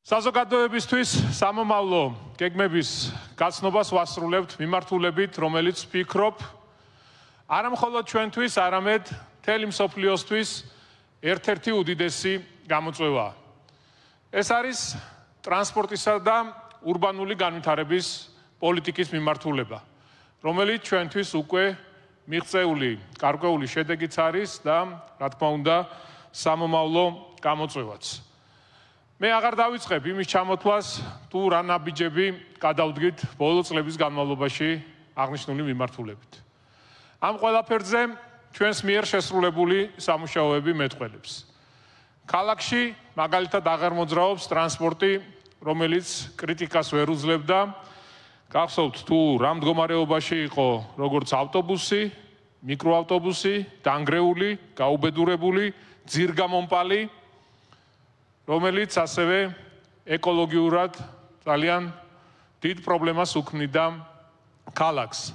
საზოგადოებისთვის სამომავლო გეგმების გაცნობას ვასრულებთ მიმართულებით, რომელიც ვფიქრობ, არა მხოლოდ ჩვენთვის, არამედ მთელი მსოფლიოსთვის ერთ-ერთი უდიდესი გამოწვევაა. ეს არის ტრანსპორტისა და ურბანული განვითარების პოლიტიკის მიმართულება, რომელიც ჩვენთვის უკვე მიღწეული გარკვეული შედეგიც არის და, რა თქმა უნდა, სამომავლო გამოწვევაც. მე აღარ დავიწყებ იმის ჩამოთვლას, თუ რა ნაბიჯები გადავდგით ბოლო წლების განმავლობაში აღნიშნული მიმართულებით. ამ ყველაფერზე ჩვენს მიერ შესრულებული სამუშაოები მეტყველებს. ქალაქში მაგალითად აღარ მოძრაობს ტრანსპორტი, რომელიც კრიტიკას ვერ უძლებდა. გახსოვთ თუ რა მდგომარეობაში იყო როგორც ავტობუსი, მიკროავტობუსი, დანგრეული, გაუბედურებული, ძირგამომპალი, რომელიც ასევე ეკოლოგიურად ძალიან დიდ პრობლემას უქმნიდა ქალაქს.